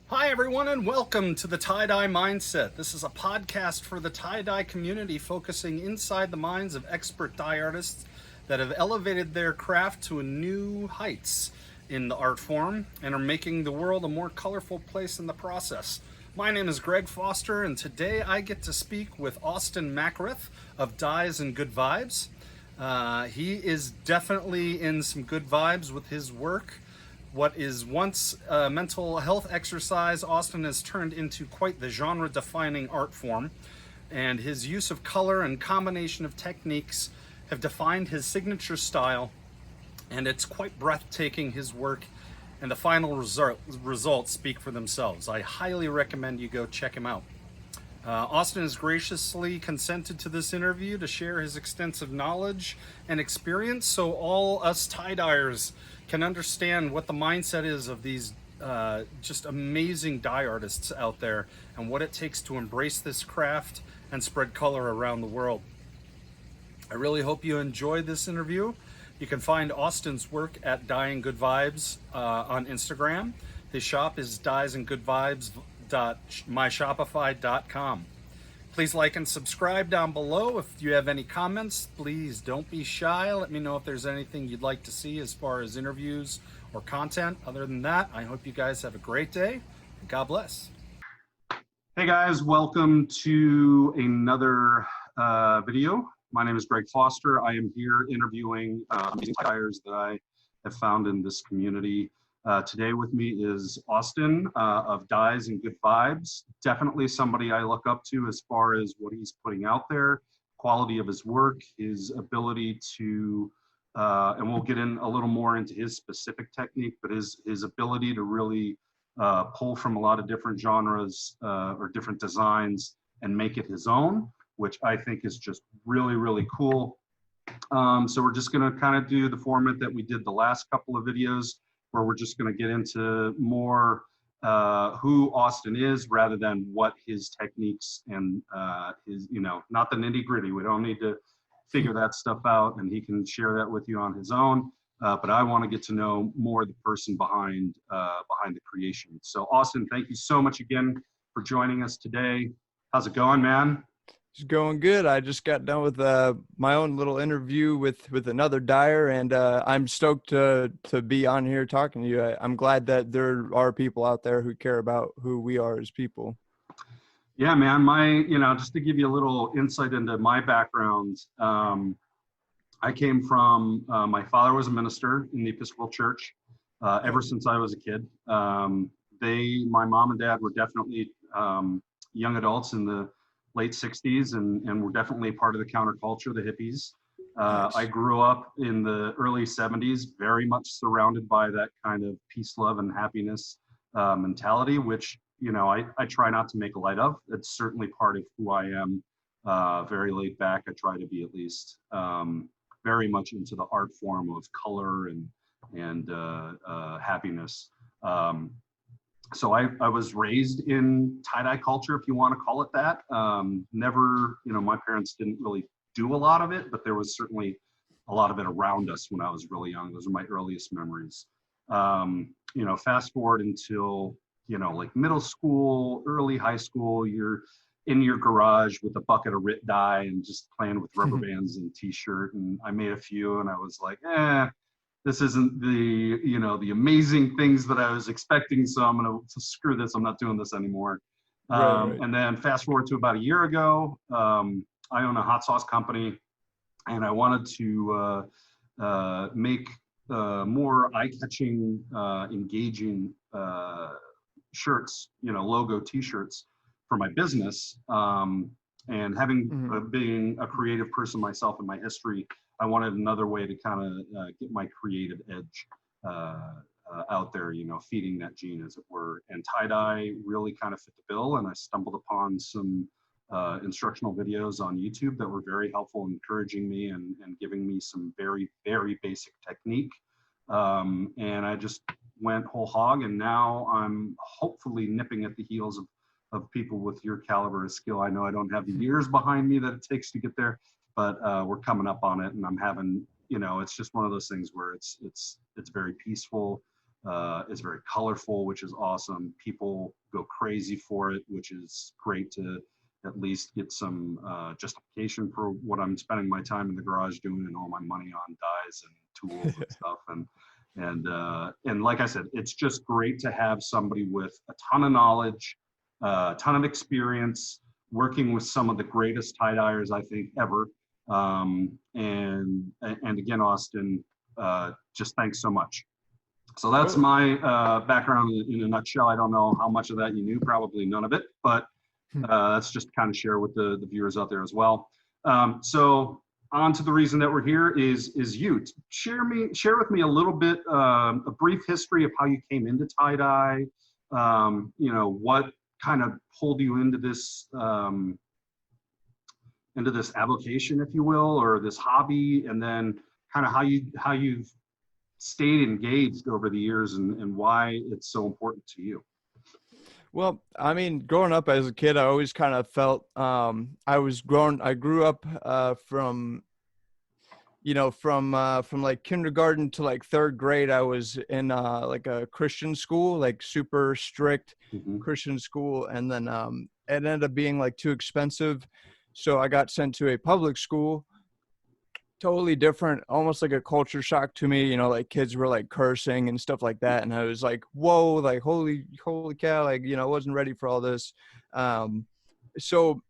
Hi, everyone, and welcome to the Tie-Dye Mindset. This is a podcast for the tie-dye community focusing inside the minds of expert dye artists that have elevated their craft to new heights in the art form and are making the world a more colorful place in the process. My name is Greg Foster, and today I get to speak with Autin Mackereth of Dyes and Good Vibes. He is definitely in some good vibes with his work. What is once a mental health exercise, Autin has turned into quite the genre-defining art form, and his use of color and combination of techniques have defined his signature style, and it's quite breathtaking, his work, and the final results speak for themselves. I highly recommend you go check him out. Autin has graciously consented to this interview to share his extensive knowledge and experience so all us tie-dyers can understand what the mindset is of these just amazing dye artists out there and what it takes to embrace this craft and spread color around the world. I really hope you enjoyed this interview. You can find Autin's work at Dyeing Good Vibes on Instagram. His shop is dyesandgoodvibes.myshopify.com. Please like and subscribe down below. If you have any comments, please don't be shy. Let me know if there's anything you'd like to see as far as interviews or content. Other than that, I hope you guys have a great day. God bless. Hey guys, welcome to another video. My name is Greg Foster. I am here interviewing amazing dyers that I have found in this community. Today with me is Autin of Dyes and Good Vibes. Definitely somebody I look up to as far as what he's putting out there, quality of his work, his ability to, and we'll get in a little more into his specific technique, but his ability to really pull from a lot of different genres or different designs and make it his own, which I think is just really, really cool. So we're just gonna kind of do the format that we did the last couple of videos, where we're just going to get into more who Autin is rather than what his techniques and his, not the nitty gritty. We don't need to figure that stuff out, and he can share that with you on his own. But I want to get to know more the person behind the creation. So Autin, thank you so much again for joining us today. How's it going, man? It's going good. I just got done with my own little interview with another dyer, and I'm stoked to be on here talking to you. I'm glad that there are people out there who care about who we are as people. Yeah, man. Just to give you a little insight into my background, I came from, my father was a minister in the Episcopal Church ever since I was a kid. My mom and dad were definitely young adults in the late 60s and were definitely part of the counterculture, the hippies. Nice. I grew up in the early 70s, very much surrounded by that kind of peace, love, and happiness mentality, which, I try not to make light of. It's certainly part of who I am, very laid back. I try to be at least very much into the art form of color and happiness. So I was raised in tie-dye culture, if you want to call it that. Never, my parents didn't really do a lot of it, but there was certainly a lot of it around us when I was really young. Those are my earliest memories. Fast forward until, like middle school, early high school, you're in your garage with a bucket of RIT dye and just playing with rubber bands and t-shirt. And I made a few and I was like, this isn't the amazing things that I was expecting, so I'm gonna screw this. I'm not doing this anymore. Right. And then fast forward to about a year ago, I own a hot sauce company, and I wanted to make more eye-catching, engaging shirts, logo T-shirts for my business. And having being a creative person myself in my history, I wanted another way to kind of get my creative edge out there, feeding that gene, as it were. And tie-dye really kind of fit the bill, and I stumbled upon some instructional videos on YouTube that were very helpful, encouraging me and giving me some very, very basic technique. And I just went whole hog, and now I'm hopefully nipping at the heels of people with your caliber of skill. I know I don't have the years behind me that it takes to get there, but we're coming up on it, and I'm having, it's just one of those things where it's very peaceful. is very colorful, which is awesome. People go crazy for it, which is great to at least get some justification for what I'm spending my time in the garage doing and all my money on dies and tools and stuff. And like I said, it's just great to have somebody with a ton of knowledge, a ton of experience, working with some of the greatest tie-dyers I think ever. And again, Austin, just thanks so much. So that's Cool. my background in a nutshell. I don't know how much of that you knew, probably none of it, but that's just to kind of share with the viewers out there as well. So on to the reason that we're here is you. Share with me a little bit, a brief history of how you came into tie-dye, what kind of pulled you into this avocation, if you will, or this hobby, and then kind of how you've stayed engaged over the years and why it's so important to you. Well, I mean, growing up as a kid, I always kind of felt I grew up from like kindergarten to like third grade. I was in like a Christian school, like super strict Mm-hmm. Christian school, and then it ended up being like too expensive, so I got sent to a public school. Totally different, almost like a culture shock to me, like kids were like cursing and stuff like that, and I was like, whoa, like holy cow, like I wasn't ready for all this. So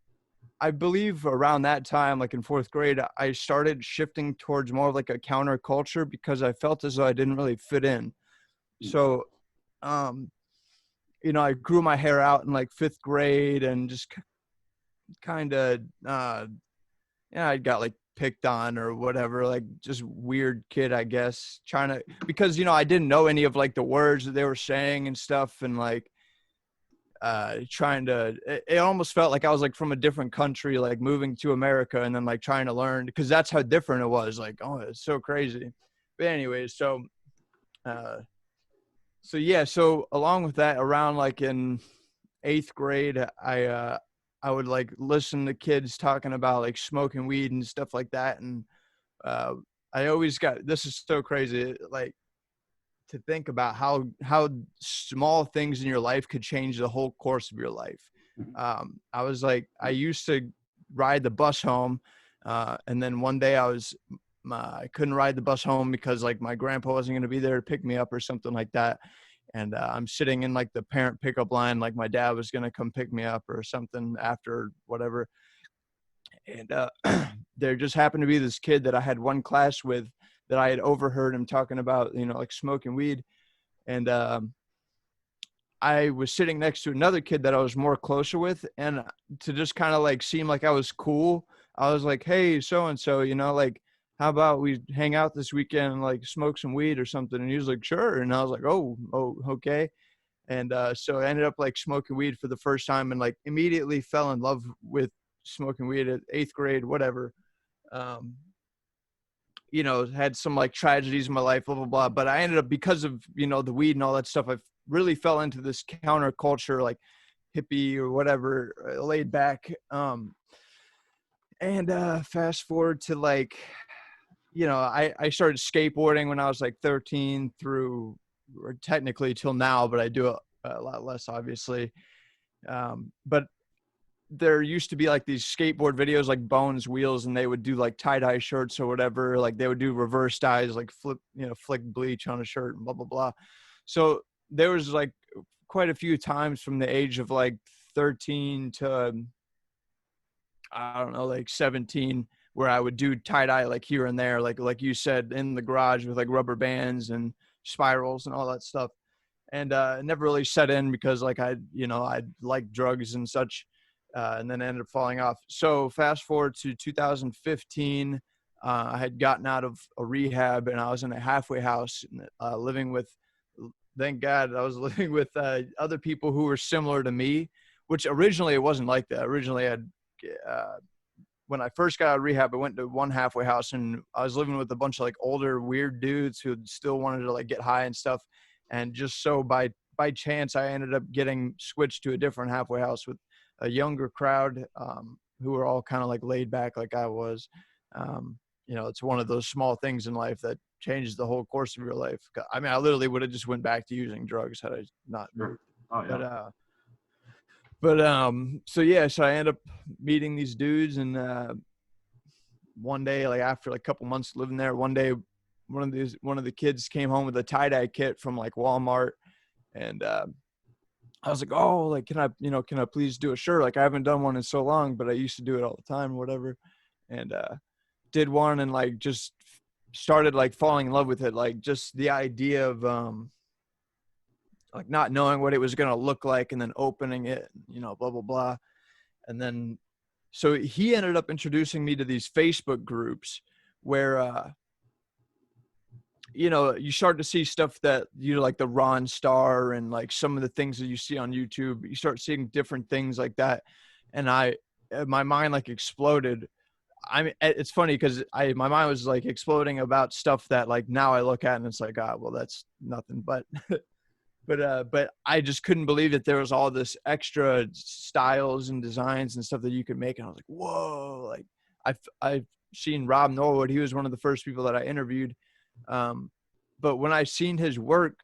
I believe around that time, like in fourth grade, I started shifting towards more of like a counterculture because I felt as though I didn't really fit in. So um I grew my hair out in like fifth grade and just kind of I got like picked on or whatever, like just weird kid, I guess, trying to, because I didn't know any of like the words that they were saying and stuff, and like trying to, it almost felt like I was like from a different country, like moving to America and then like trying to learn, because that's how different it was. Like, oh, it's so crazy. But anyways, so along with that, around like in eighth grade, I would like listen to kids talking about like smoking weed and stuff like that. And I always got, this is so crazy, like to think about how small things in your life could change the whole course of your life. I was like, I used to ride the bus home, and then one day I couldn't ride the bus home because like my grandpa wasn't going to be there to pick me up or something like that. And I'm sitting in like the parent pickup line, like my dad was going to come pick me up or something after whatever. And there just happened to be this kid that I had one class with that I had overheard him talking about, like smoking weed. And I was sitting next to another kid that I was more closer with. And to just kind of like seem like I was cool, I was like, hey, so-and-so, like, how about we hang out this weekend and like smoke some weed or something? And he was like, sure. And I was like, oh, okay. And so I ended up like smoking weed for the first time and like immediately fell in love with smoking weed at eighth grade, whatever. Had some like tragedies in my life, blah, blah, blah. But I ended up, because of, the weed and all that stuff, I really fell into this counterculture, like hippie or whatever, laid back. And fast forward to like, I started skateboarding when I was like 13 through, or technically till now, but I do a lot less, obviously. But there used to be like these skateboard videos like Bones Wheels, and they would do like tie-dye shirts or whatever. Like they would do reverse dyes, like flick bleach on a shirt and blah, blah, blah. So there was like quite a few times from the age of like 13 to, I don't know, like 17, where I would do tie-dye like here and there, like you said, in the garage with like rubber bands and spirals and all that stuff. And it never really set in because like I liked drugs and such, and then ended up falling off. So fast forward to 2015, I had gotten out of a rehab and I was in a halfway house, living with, thank God, I was living with other people who were similar to me, which originally it wasn't like that. Originally when I first got out of rehab, I went to one halfway house and I was living with a bunch of like older weird dudes who still wanted to like get high and stuff. And just so by chance, I ended up getting switched to a different halfway house with a younger crowd, who were all kind of like laid back like I was. It's one of those small things in life that changes the whole course of your life. I mean, I literally would have just went back to using drugs had I not moved. Oh yeah. So yeah, so I end up meeting these dudes, and one day, like after like a couple months living there, one day one of the kids came home with a tie-dye kit from like Walmart, and I was like, oh, like, can I please do a shirt? Like, I haven't done one in so long, but I used to do it all the time or whatever. And did one, and like just started like falling in love with it. Like just the idea of like not knowing what it was going to look like, and then opening it, blah, blah, blah. And then, so he ended up introducing me to these Facebook groups where, you start to see stuff that like the Ron Star and like some of the things that you see on YouTube, you start seeing different things like that. And my mind like exploded. I mean, it's funny because my mind was like exploding about stuff that like now I look at and it's like, well, that's nothing. But, but I just couldn't believe that there was all this extra styles and designs and stuff that you could make. And I was like, whoa, like I've seen Rob Norwood. He was one of the first people that I interviewed. But when I seen his work,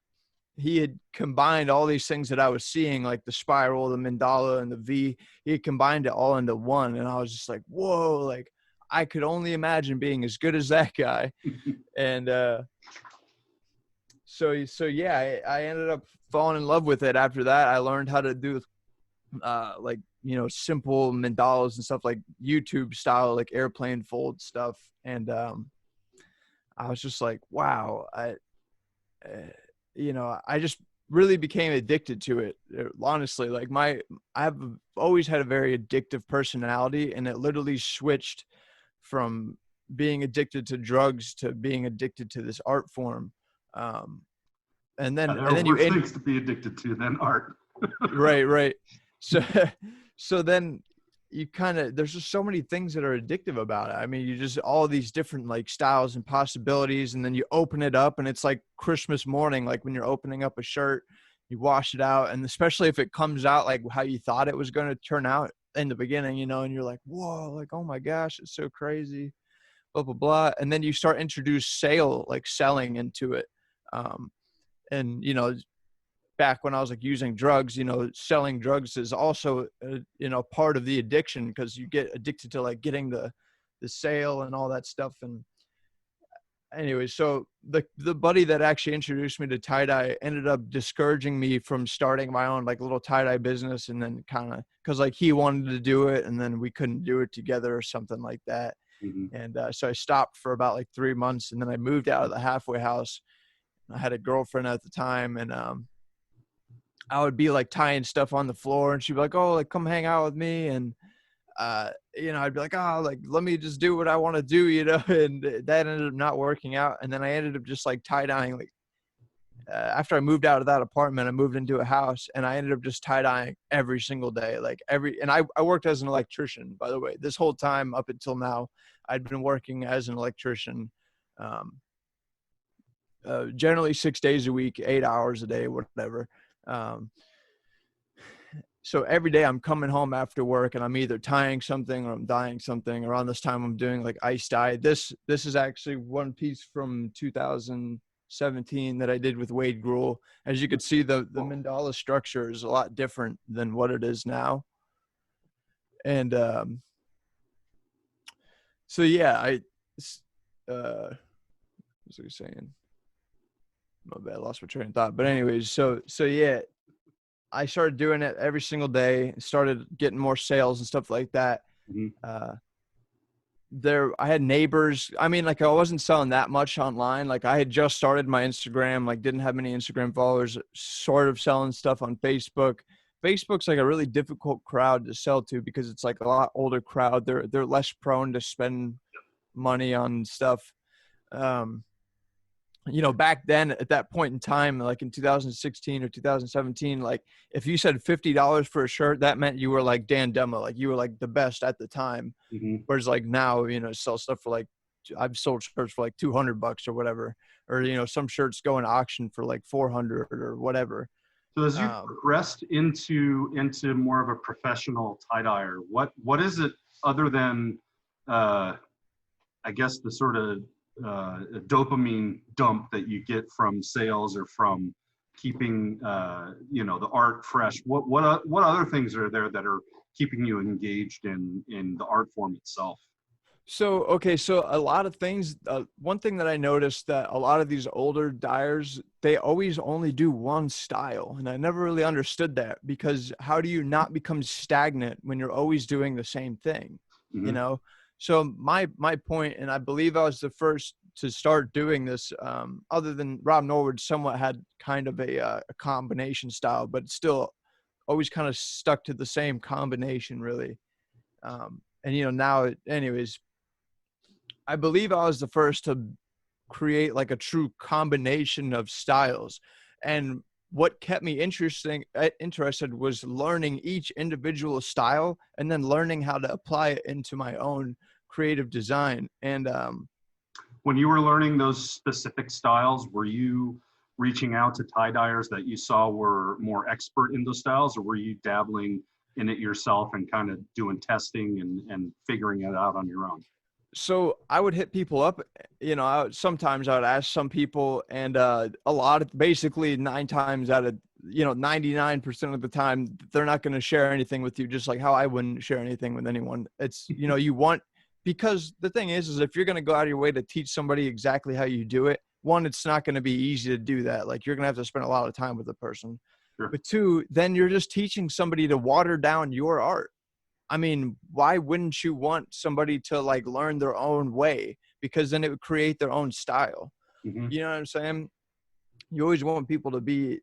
he had combined all these things that I was seeing, like the spiral, the mandala, and the V. He had combined it all into one. And I was just like, whoa, like I could only imagine being as good as that guy. And, so yeah, I ended up falling in love with it. After that, I learned how to do, like, simple mandalas and stuff like YouTube style, like airplane fold stuff. And, I was just like, wow, I just really became addicted to it. Honestly, like I've always had a very addictive personality, and it literally switched from being addicted to drugs to being addicted to this art form. And then, there are worse things to be addicted to than art. Right. So then there's just so many things that are addictive about it. I mean, you just all these different like styles and possibilities, and then you open it up and it's like Christmas morning, like when you're opening up a shirt, you wash it out, and especially if it comes out like how you thought it was going to turn out in the beginning, and you're like, whoa, like, oh my gosh, it's so crazy, blah, blah, blah. And then you start introduce selling into it. And, back when I was like using drugs, selling drugs is also, part of the addiction, because you get addicted to like getting the sale and all that stuff. And anyway, so the buddy that actually introduced me to tie-dye ended up discouraging me from starting my own like little tie-dye business. And then cause like he wanted to do it, and then we couldn't do it together or something like that. Mm-hmm. And so I stopped for about like 3 months, and then I moved out of the halfway house. I had a girlfriend at the time, and I would be like tying stuff on the floor, and she'd be like, oh, like come hang out with me. And, I'd be like, oh, like, let me just do what I want to do, and that ended up not working out. And then I ended up just like tie-dyeing, like, after I moved out of that apartment, I moved into a house, and I ended up just tie-dyeing every single day, and I worked as an electrician, by the way, this whole time up until now. I'd been working as an electrician, generally 6 days a week, 8 hours a day, whatever. So every day I'm coming home after work, and I'm either tying something or I'm dyeing something. Around this time I'm doing like ice dye. This is actually one piece from 2017 that I did with Wade Gruhl. As you could see, the mandala structure is a lot different than what it is now. And so yeah, what was I saying? My bad, I lost my train of thought. But anyways, so yeah, I started doing it every single day, started getting more sales and stuff like that. Mm-hmm. I had neighbors. I mean, like I wasn't selling that much online. Like I had just started my Instagram, like didn't have many Instagram followers, sort of selling stuff on Facebook. Facebook's like a really difficult crowd to sell to, because it's like a lot older crowd. They're less prone to spend money on stuff. Back then at that point in time, like in 2016 or 2017, like if you said $50 for a shirt, that meant you were like Dan Dema, like you were like the best at the time. Mm-hmm. Whereas like now, sell stuff for like, I've sold shirts for like $200 or whatever, or, some shirts go in auction for like 400 or whatever. So as you progressed into more of a professional tie-dyer, what is it other than, I guess the sort of a dopamine dump that you get from sales or from keeping the art fresh. What other things are there that are keeping you engaged in the art form itself? So, okay, so a lot of things, one thing that I noticed that a lot of these older dyers, they always only do one style. And I never really understood that, because how do you not become stagnant when you're always doing the same thing? You Mm-hmm. know? So my point, and I believe I was the first to start doing this, other than Rob Norwood somewhat had kind of a combination style, but still always kind of stuck to the same combination really. And now anyways, I believe I was the first to create like a true combination of styles. And what kept me interested was learning each individual style and then learning how to apply it into my own creative design. And When you were learning those specific styles, were you reaching out to tie-dyers that you saw were more expert in those styles, or were you dabbling in it yourself and kind of doing testing and figuring it out on your own? so I would hit people up, sometimes I would ask some people, and basically 9 times out of 99% of the time, they're not going to share anything with you, just like how I wouldn't share anything with anyone. It's, because the thing is if you're going to go out of your way to teach somebody exactly how you do it, one, it's not going to be easy to do that. Like, you're going to have to spend a lot of time with the person. Sure. But two, then you're just teaching somebody to water down your art. I mean, why wouldn't you want somebody to like learn their own way? Because then it would create their own style. Mm-hmm. You know what I'm saying? You always want people to be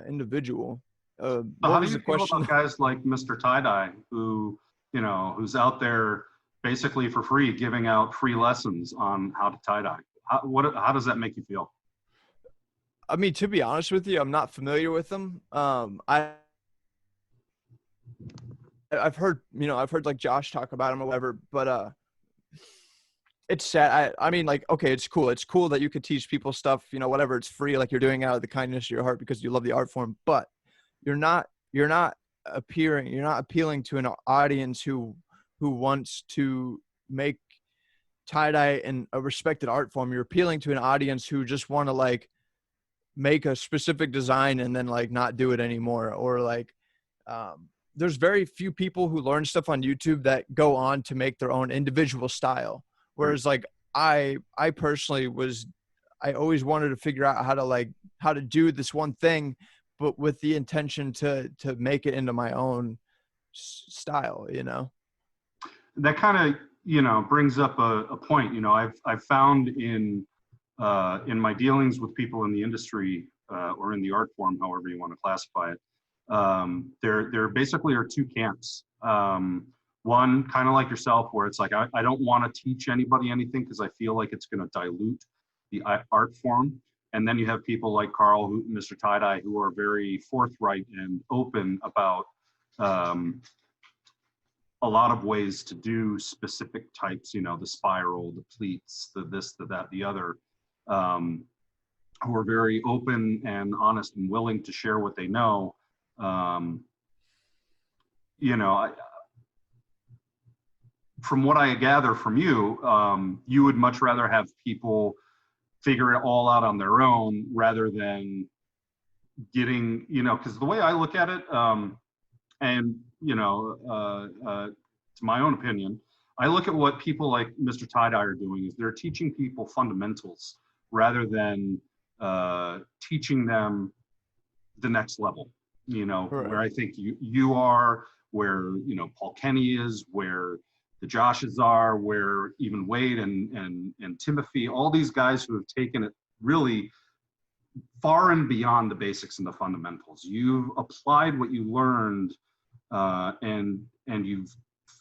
individual. So What how do was you the feel question? about guys like Mr. Tie-Dye, who's out there basically for free, giving out free lessons on how to tie-dye? How does that make you feel? I mean, to be honest with you, I'm not familiar with them. I've heard like Josh talk about him or whatever, but it's sad. I mean, like, okay, it's cool. It's cool that you could teach people stuff, whatever. It's free, like you're doing out of the kindness of your heart because you love the art form. But you're not appealing to an audience who wants to make tie dye in a respected art form. You're appealing to an audience who just want to like make a specific design and then like not do it anymore, or like there's very few people who learn stuff on YouTube that go on to make their own individual style. Right. Whereas like I personally I always wanted to figure out how to do this one thing, but with the intention to make it into my own style. That kind of brings up a point. I've found in my dealings with people in the industry or in the art form, however you want to classify it, there basically are two camps. One, kind of like yourself, where it's like I don't want to teach anybody anything because I feel like it's going to dilute the art form. And then you have people like Carl, Mr. Tie-Dye, who are very forthright and open about a lot of ways to do specific types, the spiral, the pleats, the this, the that, the other, who are very open and honest and willing to share what they know. Um, from what I gather from you, you would much rather have people figure it all out on their own rather than getting, because the way I look at it, and to my own opinion, I look at what people like Mr. Tie-Dye are doing is they're teaching people fundamentals rather than teaching them the next level. Where Right. I think you are, where Paul Kenny is, where the Joshes are, where even Wade and Timothy, all these guys who have taken it really far and beyond the basics and the fundamentals. You've applied what you learned, and you've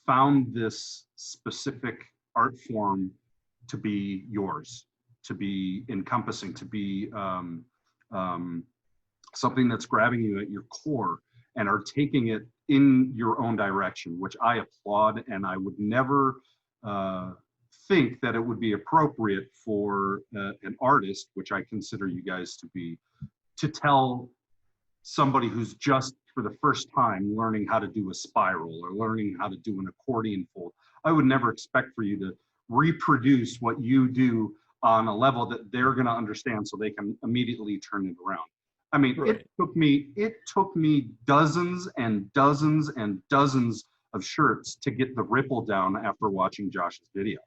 found this specific art form to be yours, to be encompassing, to be something that's grabbing you at your core, and are taking it in your own direction, which I applaud. And I would never think that it would be appropriate for an artist, which I consider you guys to be, to tell somebody who's just for the first time learning how to do a spiral or learning how to do an accordion fold. I would never expect for you to reproduce what you do on a level that they're going to understand so they can immediately turn it around. I mean, Right. it took me dozens and dozens and dozens of shirts to get the ripple down after watching Josh's video,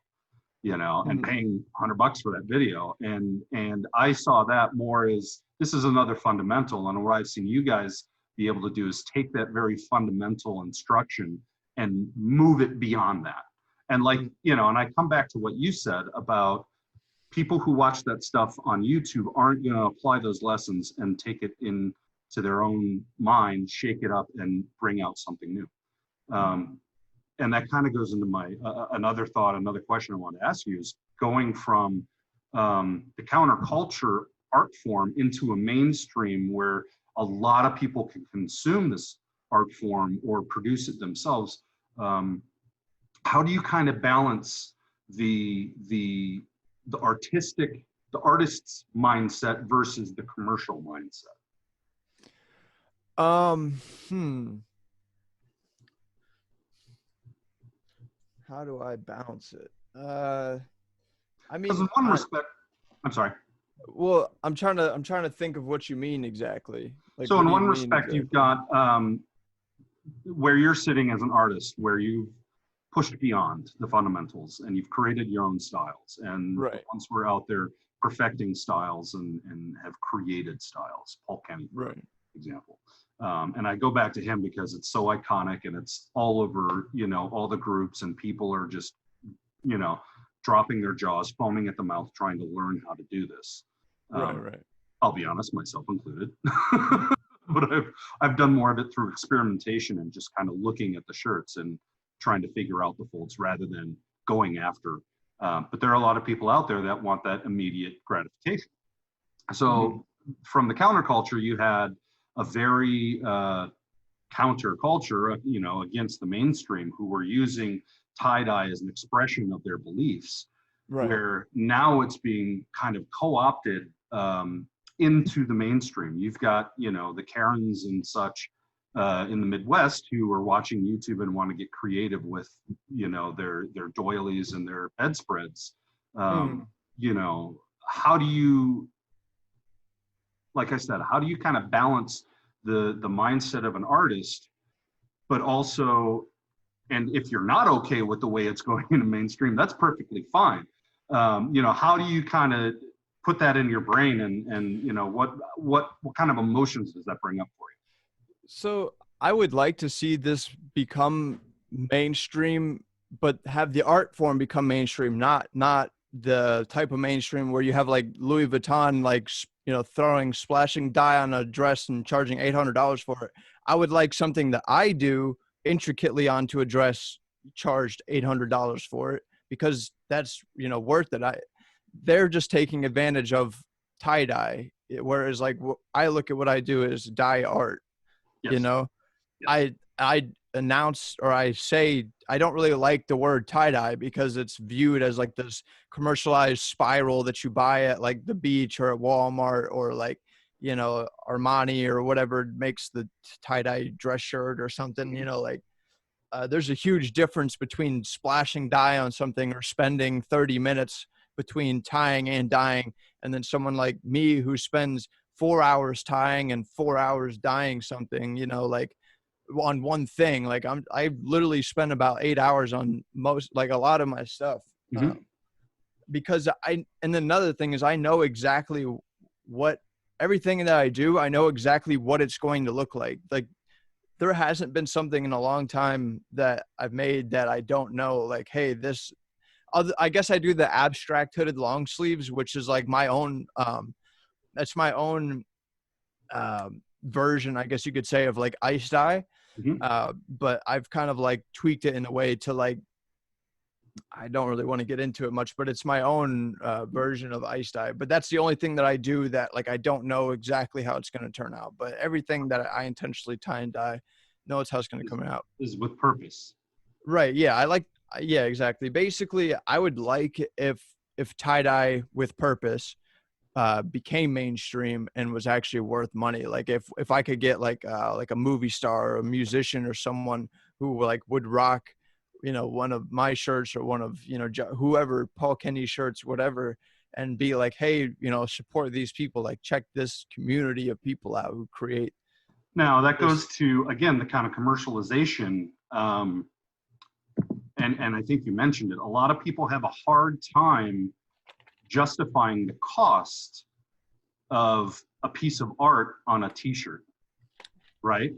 you know, and paying $100 for that video. And I saw that more as this is another fundamental. And what I've seen you guys be able to do is take that very fundamental instruction and move it beyond that. And like, you know, and I come back to what you said about people who watch that stuff on YouTube aren't going to apply those lessons and take it into their own mind, shake it up, and bring out something new. And that kind of goes into my another thought, another question I want to ask you is going from the counterculture art form into a mainstream where a lot of people can consume this art form or produce it themselves. How do you kind of balance the artist's mindset versus the commercial mindset? How do I balance it? I mean, Because in one respect, I'm sorry. Well, I'm trying to think of what you mean exactly. Like, so what in do you one mean respect, exactly? you've got where you're sitting as an artist, where you've pushed beyond the fundamentals and you've created your own styles. And Right. once we're out there perfecting styles and have created styles, Paul Kenny, for example. And I go back to him because it's so iconic and it's all over, you know, all the groups, and people are just, you know, dropping their jaws, foaming at the mouth, trying to learn how to do this. Right. I'll be honest, myself included. But I've done more of it through experimentation and just kind of looking at the shirts and trying to figure out the folds rather than going after. But there are a lot of people out there that want that immediate gratification. So from the counterculture, you had a very counterculture, you know, against the mainstream, who were using tie-dye as an expression of their beliefs, where now it's being kind of co-opted into the mainstream. You've got, you know, the Karens and such in the Midwest who are watching YouTube and want to get creative with, you know, their doilies and their bedspreads. You know, how do you, like I said, how do you kind of balance the mindset of an artist, but also, and if you're not okay with the way it's going into mainstream, that's perfectly fine. You know, how do you kind of put that in your brain, and you know, what kind of emotions does that bring up for you? So I would like to see this become mainstream, but have the art form become mainstream, not the type of mainstream where you have like Louis Vuitton, like, you know, splashing dye on a dress and charging $800 for it. I would like something that I do intricately onto a dress, charged $800 for it, because that's, you know, worth it. They're just taking advantage of tie dye, whereas like I look at what I do as dye art. Yes. You know, Yes. I announce, or I say, I don't really like the word tie-dye because it's viewed as like this commercialized spiral that you buy at like the beach or at Walmart, or like, you know, Armani or whatever makes the tie-dye dress shirt or something, you know, like there's a huge difference between splashing dye on something or spending 30 minutes between tying and dyeing, and then someone like me who spends 4 hours tying and 4 hours dyeing something, you know, like on one thing. Like I literally spend about 8 hours on most, like a lot of my stuff. Because and then another thing is I know exactly what, everything that I do, I know exactly what it's going to look like. Like there hasn't been something in a long time that I've made that I don't know, like, hey, this, I guess I do the abstract hooded long sleeves, which is like my own, that's my own version, I guess you could say, of like ice dye. But I've kind of like tweaked it in a way to like, I don't really want to get into it much, but it's my own version of ice dye. But that's the only thing that I do that like I don't know exactly how it's going to turn out. But everything that I intentionally tie and dye, know it's how it's going to come out. Is with purpose. Right. Yeah. Yeah, exactly. Basically, I would like if tie-dye with purpose became mainstream and was actually worth money. Like if I could get like a movie star or a musician or someone who like would rock, you know, one of my shirts or one of, you know, whoever, Paul Kenny shirts, whatever, and be like, hey, support these people, like check this community of people out who create Now that this. goes to, again, the kind of commercialization. And I think you mentioned it. A lot of people have a hard time justifying the cost of a piece of art on a t-shirt, right?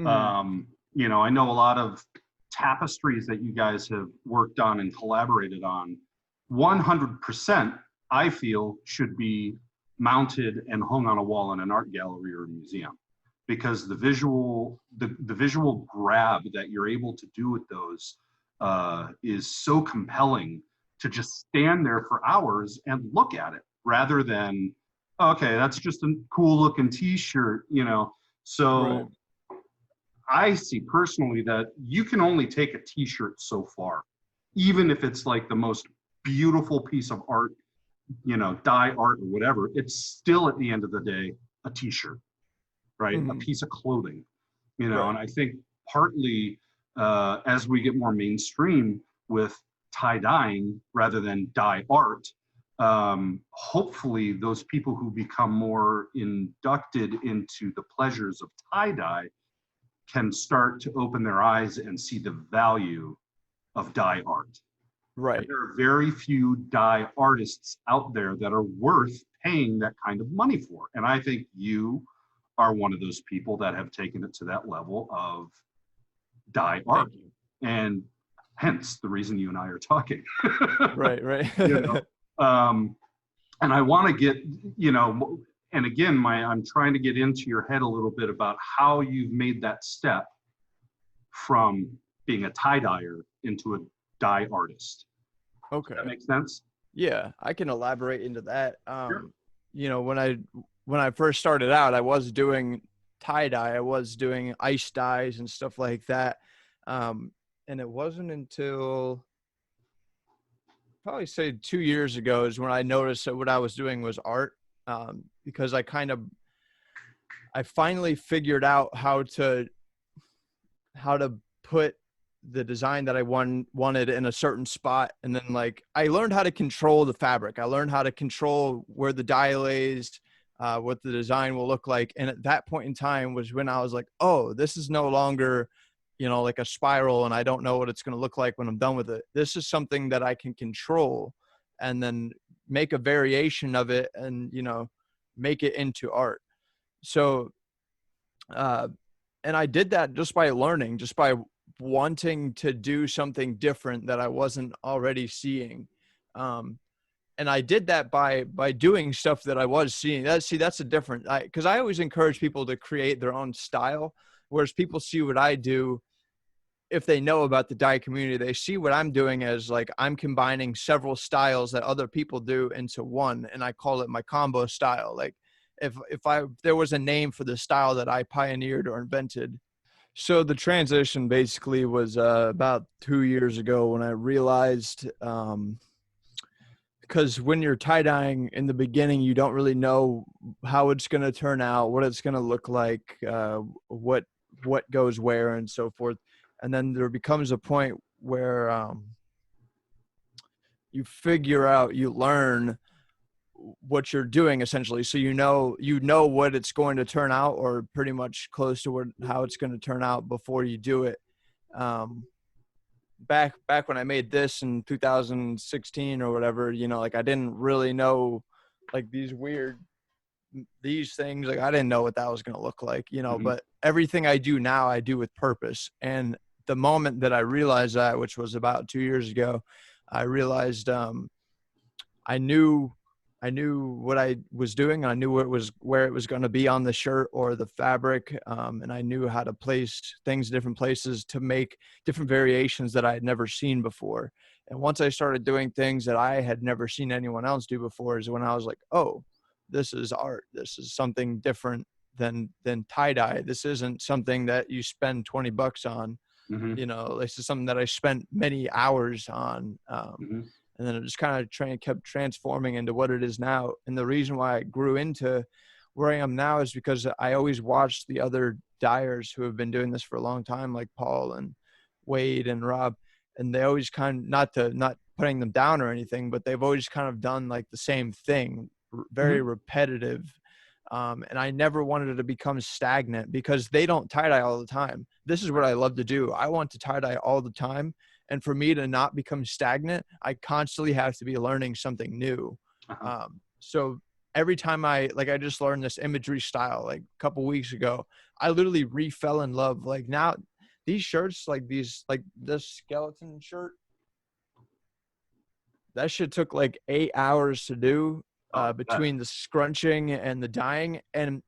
I know a lot of tapestries that you guys have worked on and collaborated on. 100%, I feel, should be mounted and hung on a wall in an art gallery or a museum, because the visual grab that you're able to do with those is so compelling to just stand there for hours and look at it, rather than, okay, that's just a cool looking t-shirt, So Right. I see personally that you can only take a t-shirt so far, even if it's like the most beautiful piece of art, dye art or whatever. It's still, at the end of the day, a t-shirt, right? A piece of clothing, Right. and I think partly as we get more mainstream with tie-dyeing rather than dye art, hopefully those people who become more inducted into the pleasures of tie-dye can start to open their eyes and see the value of dye art. And Right. there are very few dye artists out there that are worth paying that kind of money for. And I think you are one of those people that have taken it to that level of dye art. And hence the reason you and I are talking. Right. Right. And I want to get, and again, I'm trying to get into your head a little bit about how you've made that step from being a tie-dyer into a dye artist. Okay. Does that make sense? Yeah, I can elaborate into that. Sure. When I first started out, I was doing tie-dye, I was doing ice dyes and stuff like that. And it wasn't until probably say 2 years ago is when I noticed that what I was doing was art. Because I finally figured out how to put the design that I wanted in a certain spot. And then like, I learned how to control the fabric. I learned how to control where the dye lays, what the design will look like. And at that point in time was when I was like, oh, this is no longer, like a spiral, and I don't know what it's going to look like when I'm done with it. This is something that I can control and then make a variation of it and, make it into art. So, and I did that just by learning, just by wanting to do something different that I wasn't already seeing. And I did that by doing stuff that I was seeing. That's a different, because I always encourage people to create their own style, whereas people see what I do. If they know about the dye community, they see what I'm doing as like, I'm combining several styles that other people do into one. And I call it my combo style. Like if there was a name for the style that I pioneered or invented. So the transition basically was about 2 years ago when I realized, because when you're tie-dyeing in the beginning, you don't really know how it's going to turn out, what it's going to look like, what goes where and so forth. And then there becomes a point where you figure out, you learn what you're doing essentially. So you know what it's going to turn out, or pretty much close to how it's going to turn out before you do it. Back when I made this in 2016 or whatever, like I didn't really know like these things, like I didn't know what that was going to look like, but everything I do now, I do with purpose. And the moment that I realized that, which was about 2 years ago, I realized I knew what I was doing. I knew where it was going to be on the shirt or the fabric. And I knew how to place things in different places to make different variations that I had never seen before. And once I started doing things that I had never seen anyone else do before is when I was like, oh, this is art. This is something different than tie-dye. This isn't something that you spend $20 on. This is something that I spent many hours on. And then it just kind of kept transforming into what it is now. And the reason why I grew into where I am now is because I always watched the other dyers who have been doing this for a long time, like Paul and Wade and Rob. and they always not putting them down or anything, but they've always kind of done like the same thing, very Hmm. repetitive. And I never wanted it to become stagnant because they don't tie dye all the time. This is what I love to do. I want to tie dye all the time. And for me to not become stagnant, I constantly have to be learning something new. Uh-huh. So every time I just learned this imagery style like a couple weeks ago, I literally fell in love. Like now these shirts, like this skeleton shirt, that shit took like 8 hours to do, Oh, that. between the scrunching and the dyeing. And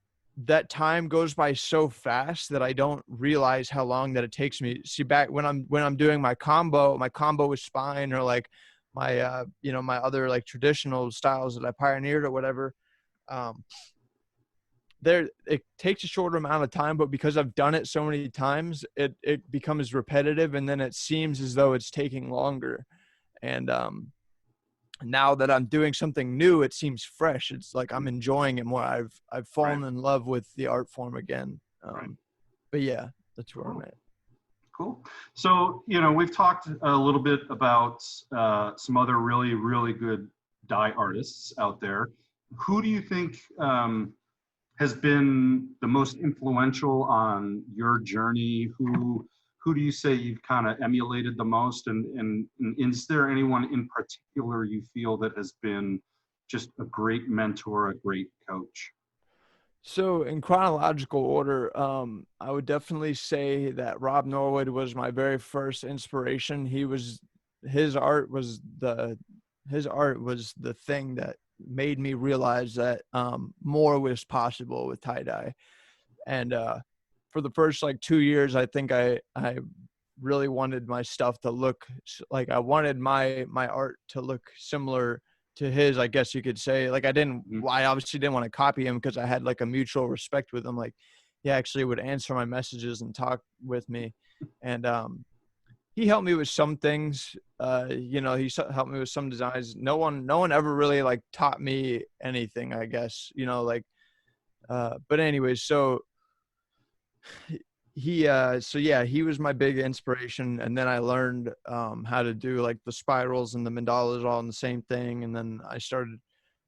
that time goes by so fast that I don't realize how long that it takes me. See, back when I'm doing my combo with spine, or like my, my other like traditional styles that I pioneered or whatever, um, it takes a shorter amount of time, but because I've done it so many times, it becomes repetitive, and then it seems as though it's taking longer. And now that I'm doing something new, it seems fresh. It's like I'm enjoying it more. I've Right. fallen in love with the art form again. Right. But yeah, that's where I'm Cool. at. Cool. So, we've talked a little bit about some other really, really good dye artists out there. Who do you think has been the most influential on your journey? Who do you say you've kind of emulated the most? And is there anyone in particular you feel that has been just a great mentor, a great coach? So in chronological order, I would definitely say that Rob Norwood was my very first inspiration. His art was the his art was the thing that made me realize that more was possible with tie dye. And for the first like 2 years, I think I really wanted my stuff to look like, I wanted my art to look similar to his, I guess you could say. Like Mhm. I obviously didn't want to copy him because I had like a mutual respect with him. Like he actually would answer my messages and talk with me. And he helped me with some things. Helped me with some designs. No one ever really like taught me anything, I guess, like, but anyways, he was my big inspiration. And then I learned how to do like the spirals and the mandalas all in the same thing. And then I started,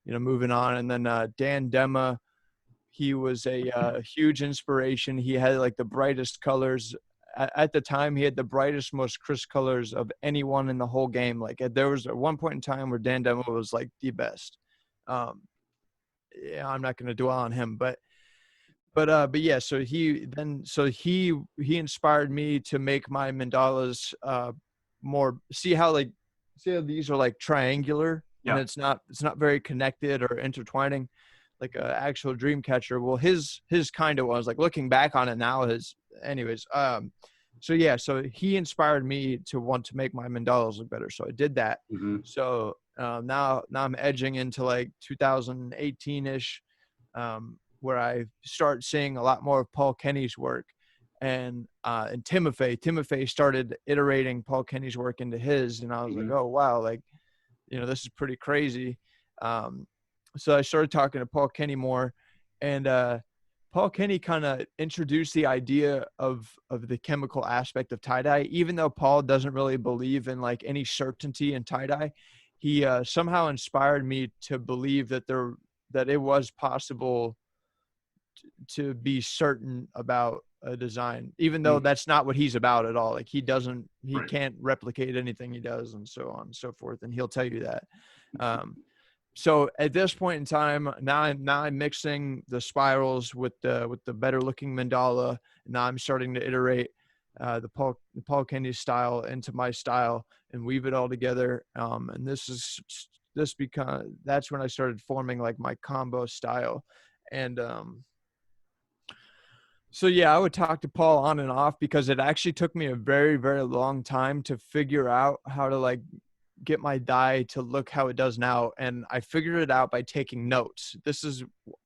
moving on. And then Dan Dema, he was a huge inspiration. He had like the brightest colors at the time. He had the brightest, most crisp colors of anyone in the whole game. Like there was at one point in time where Dan Dema was like the best. um yeah, I'm not going to dwell on him, but yeah, so he inspired me to make my mandalas more, see how these are like triangular, and Yeah. it's not very connected or intertwining like a actual dream catcher. Well, his kind of was like, looking back on it now, his anyways. So yeah, so he inspired me to want to make my mandalas look better, so I did that. Hmm. So now I'm edging into like 2018ish, where I start seeing a lot more of Paul Kenny's work. And Timofey started iterating Paul Kenny's work into his, and I was like, Hmm. oh wow, like, this is pretty crazy. Um, so I started talking to Paul Kenny more, and Paul Kenny kind of introduced the idea of the chemical aspect of tie dye. Even though Paul doesn't really believe in like any certainty in tie dye, he somehow inspired me to believe that it was possible to be certain about a design, even though Hmm. that's not what he's about at all. Like he Right. can't replicate anything he does, and so on and so forth. And he'll tell you that. Um, so at this point in time, now I'm mixing the spirals with the better looking mandala. Now I'm starting to iterate the Paul Kenny style into my style and weave it all together. And this become that's when I started forming like my combo style. And so yeah, I would talk to Paul on and off because it actually took me a very, very long time to figure out how to like get my dye to look how it does now. And I figured it out by taking notes.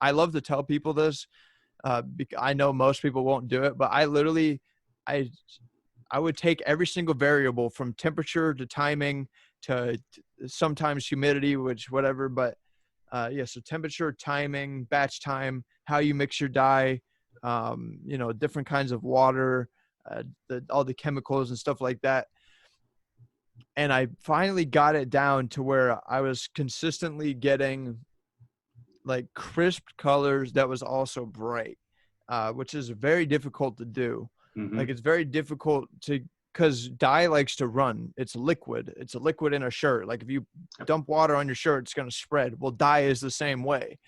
I love to tell people this, because I know most people won't do it, but I I would take every single variable from temperature to timing to sometimes humidity, which whatever, but yeah, so temperature, timing, batch time, how you mix your dye, different kinds of water, all the chemicals and stuff like that. and I finally got it down to where I was consistently getting like crisp colors that was also bright, which is very difficult to do. Mm-hmm. Like it's very difficult to, because dye likes to run. It's liquid. It's a liquid in a shirt. Like if you Yep. dump water on your shirt, it's going to spread. Well, dye is the same way.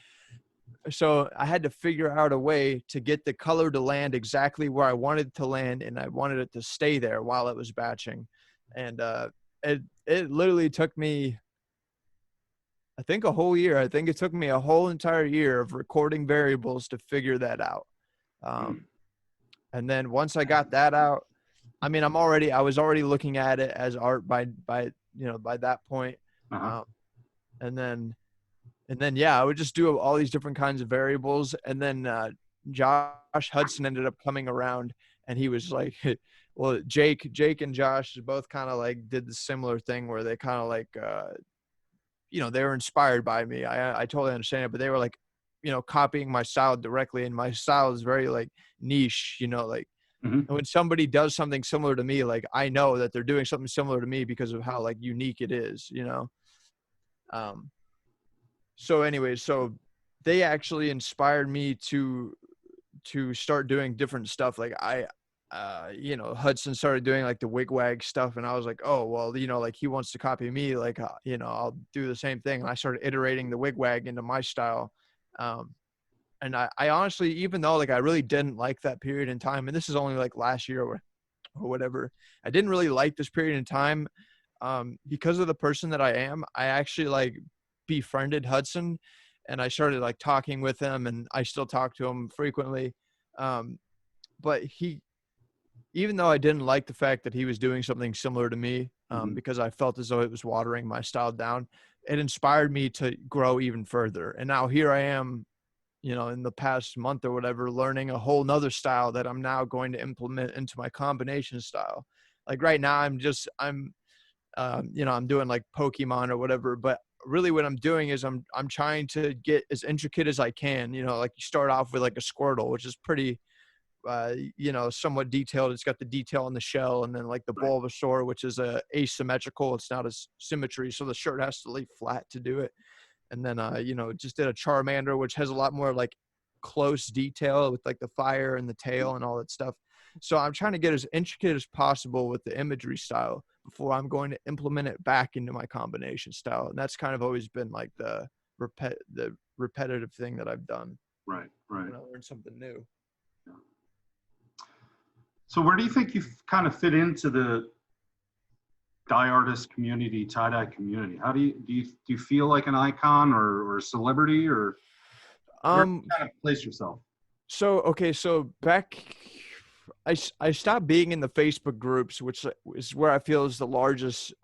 So I had to figure out a way to get the color to land exactly where I wanted it to land, and I wanted it to stay there while it was batching. And it literally took me, I think, a whole year. I think it took me a whole entire year of recording variables to figure that out. Mm. Um, and then once I got that out, I mean, I was already looking at it as art by that point. Uh-huh. Um, and then, yeah, I would just do all these different kinds of variables. And then, Josh Hudson ended up coming around, and he was like, well, Jake and Josh both kind of like did the similar thing where they kind of like, they were inspired by me. I totally understand it, but they were like, copying my style directly. And my style is very like niche, like, Mm-hmm. and when somebody does something similar to me, like I know that they're doing something similar to me because of how like unique it is. Um, so anyways, so they actually inspired me to start doing different stuff. Like Hudson started doing like the wigwag stuff, and I was like, oh well, like he wants to copy me, like I'll do the same thing. And I started iterating the wigwag into my style. Um, and I honestly, even though like I really didn't like that period in time, and this is only like last year or whatever, I didn't really like this period in time, because of the person that I am. I actually like befriended Hudson, and I started like talking with him, and I still talk to him frequently. Um, but even though I didn't like the fact that he was doing something similar to me, Mm-hmm. because I felt as though it was watering my style down, it inspired me to grow even further. And now here I am, in the past month or whatever, learning a whole nother style that I'm now going to implement into my combination style. Like right now, I'm doing like Pokemon or whatever, but really what I'm doing is I'm trying to get as intricate as I can. Like you start off with like a Squirtle, which is pretty, somewhat detailed. It's got the detail on the shell, and then like the Right. Bulbasaur, which is asymmetrical. It's not as symmetry, so the shirt has to lay flat to do it. And then just did a Charmander, which has a lot more like close detail with like the fire and the tail and all that stuff. So I'm trying to get as intricate as possible with the imagery style before I'm going to implement it back into my combination style. And that's kind of always been like the repetitive thing that I've done Right. Right. when I learn something new. Yeah. So where do you think you kind of fit into the dye artist community, tie-dye community? How do you feel like an icon or a celebrity, or where do Um, you kind of place yourself? so back, I stopped being in the Facebook groups, which is where I feel is the largest.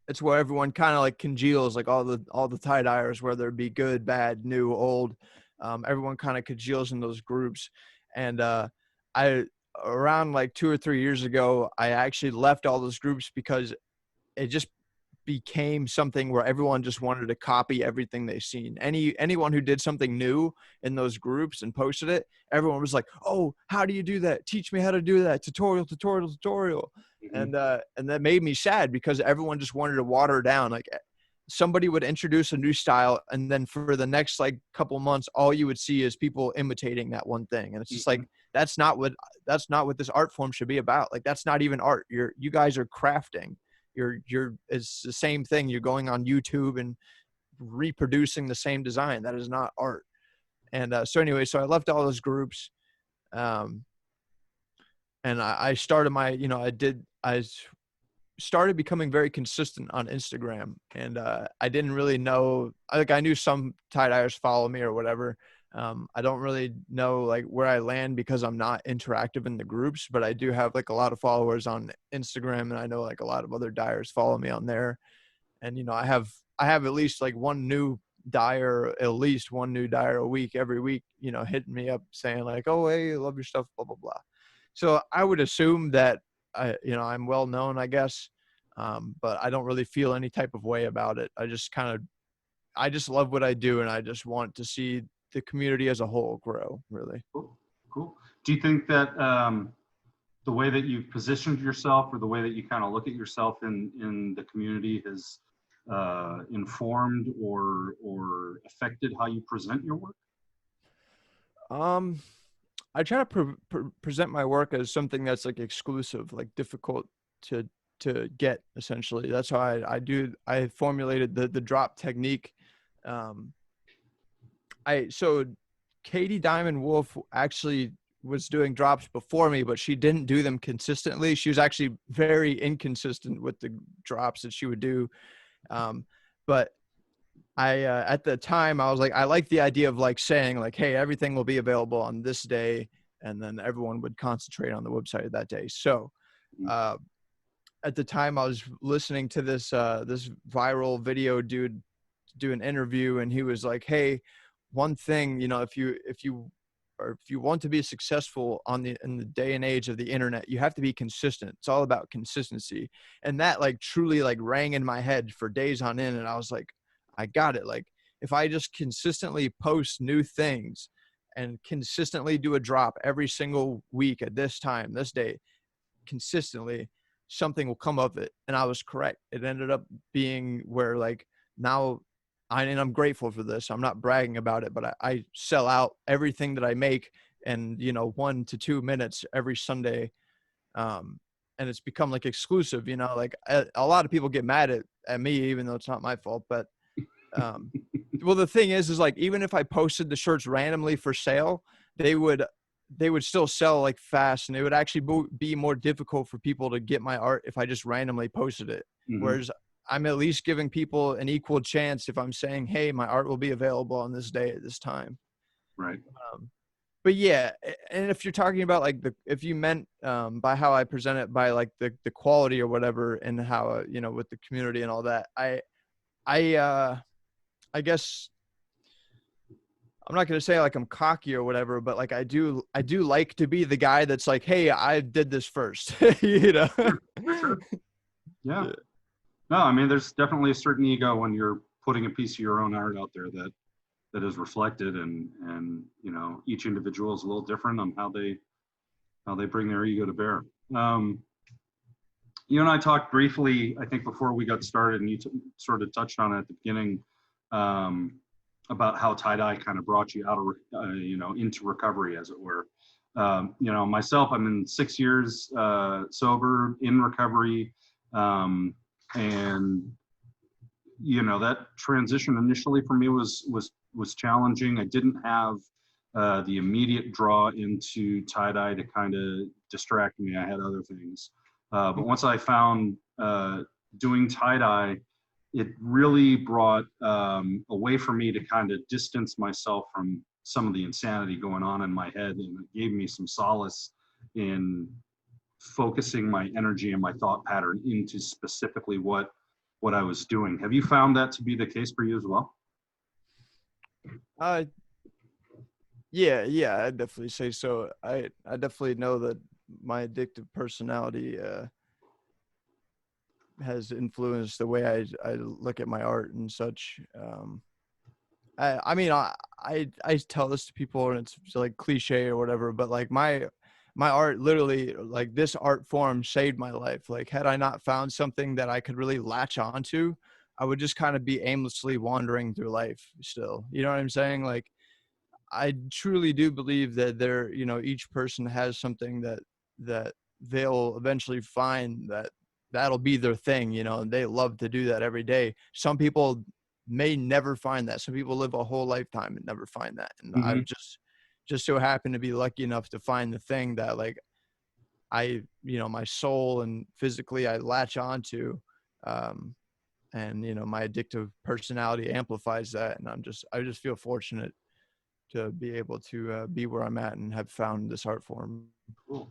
It's where everyone kind of like congeals, like all the tie-dyers, whether it be good, bad, new, old. Everyone kind of congeals in those groups. And I around like 2 or 3 years ago, I actually left all those groups because it just became something where everyone just wanted to copy everything they've seen. Anyone who did something new in those groups and posted it, everyone was like, "Oh, how do you do that? Teach me how to do that. Tutorial, tutorial, tutorial." Mm-hmm. And that made me sad because everyone just wanted to water it down. Like somebody would introduce a new style, and then for the next like couple months, all you would see is people imitating that one thing. And it's just Mm-hmm. like that's not what this art form should be about. Like that's not even art. You guys are crafting. It's the same thing. You're going on YouTube and reproducing the same design. That is not art. And so anyway, so I left all those groups, um, and I started I started becoming very consistent on Instagram. And I didn't really know, like I knew some tie-dyers follow me or whatever. I don't really know like where I land because I'm not interactive in the groups, but I do have like a lot of followers on Instagram, and I know like a lot of other dyers follow me on there. And I have at least like at least one new dyer a week, every week, hitting me up saying like, "Oh, hey, I love your stuff, blah blah blah." So I would assume that I'm well known, I guess, but I don't really feel any type of way about it. I just love what I do, and I just want to see the community as a whole grow. Really. Cool. Cool. Do you think that the the way that you've positioned yourself, or the way that you kind of look at yourself in the community, has informed or affected how you present your work? Um, I try to present my work as something that's like exclusive, like difficult to get. Essentially, that's how I formulated the drop technique. Um, so Katie Diamond Wolf actually was doing drops before me, but she didn't do them consistently. She was actually very inconsistent with the drops that she would do. But I at the time I was like, I like the idea of like saying like, hey, everything will be available on this day, and then everyone would concentrate on the website that day. So uh, at the time I was listening to this this viral video dude do an interview, and he was like, hey, one thing, you know, if you want to be successful in the day and age of the internet, you have to be consistent. It's all about consistency. And that like truly like rang in my head for days on end. And I was like, I got it. Like if I just consistently post new things and consistently do a drop every single week at this time, this day, consistently, something will come of it. And I was correct. It ended up being where like now and I'm grateful for this. I'm not bragging about it, but I sell out everything that I make in, you know, 1 to 2 minutes every Sunday. And it's become like exclusive, you know, like a lot of people get mad at me, even though it's not my fault. But well, the thing is like, even if I posted the shirts randomly for sale, they would still sell like fast, and it would actually be more difficult for people to get my art if I just randomly posted it. Mm-hmm. Whereas I'm at least giving people an equal chance if I'm saying, hey, my art will be available on this day at this time. Right. But yeah, and if you're talking about like if you meant by how I present it by like the quality or whatever, and how, you know, with the community and all that, I guess I'm not going to say like I'm cocky or whatever, but like I do like to be the guy that's like, hey, I did this first, you know? For sure. Yeah. No, I mean, there's definitely a certain ego when you're putting a piece of your own art out there that is reflected, and you know, each individual is a little different on how they bring their ego to bear. You and I talked briefly, I think, before we got started, and you sort of touched on it at the beginning, about how tie-dye kind of brought you out of, you know, into recovery, as it were. You know, myself, I'm in 6 years sober, in recovery, and you know, that transition initially for me was challenging. I didn't have the immediate draw into tie-dye to kind of distract me. I had other things. But once I found doing tie-dye, it really brought a way for me to kind of distance myself from some of the insanity going on in my head, and it gave me some solace in focusing my energy and my thought pattern into specifically what I was doing. Have you found that to be the case for you as well? Yeah, I definitely say so. I definitely know that my addictive personality has influenced the way I look at my art and such. I mean, I tell this to people, and it's like cliche or whatever, but like my art literally, like this art form saved my life. Like had I not found something that I could really latch onto, I would just kind of be aimlessly wandering through life still. You know what I'm saying? Like I truly do believe that there, you know, each person has something that they'll eventually find that'll be their thing, you know, and they love to do that every day. Some people may never find that. Some people live a whole lifetime and never find that. And Mm-hmm. I just so happen to be lucky enough to find the thing that like you know, my soul and physically I latch onto. And you know, my addictive personality amplifies that, and I just feel fortunate to be able to be where I'm at and have found this art form. Cool.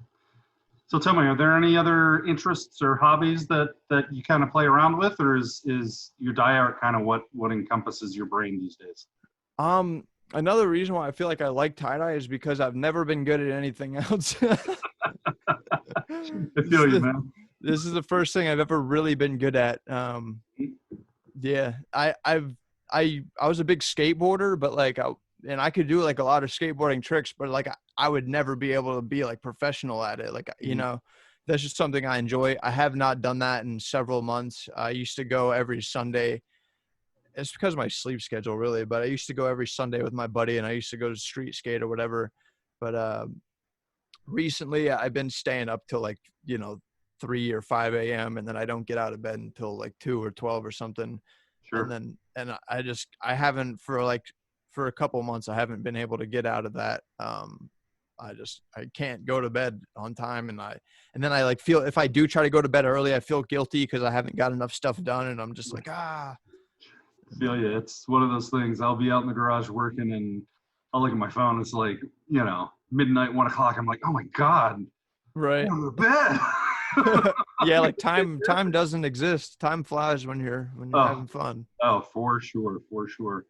So tell me, are there any other interests or hobbies that you kind of play around with, or is your dye art kind of what encompasses your brain these days? Another reason why I feel like I like tie-dye is because I've never been good at anything else. I feel you, man. This is the first thing I've ever really been good at. Yeah, I was a big skateboarder, but like and I could do like a lot of skateboarding tricks, but like I would never be able to be like professional at it. Like, you Mhm. know, that's just something I enjoy. I have not done that in several months. I used to go every Sunday. It's because of my sleep schedule, really, but I used to go every Sunday with my buddy, and I used to go to street skate or whatever. But recently I've been staying up till like, you know, 3 or 5 a.m. and then I don't get out of bed until like 2 or 12 or something. And Sure. then, and I haven't for a couple months, I haven't been able to get out of that. I can't go to bed on time. And then I like feel, if I do try to go to bed early, I feel guilty because I haven't got enough stuff done. And I'm just like, and Feel then, you. It's one of those things. I'll be out in the garage working, and I'll look at my phone. It's like, midnight, 1 o'clock. I'm like, oh my god, I'm right. going to bed. Yeah. Like time doesn't exist. Time flies when you're Oh, having fun. oh, for sure, for sure.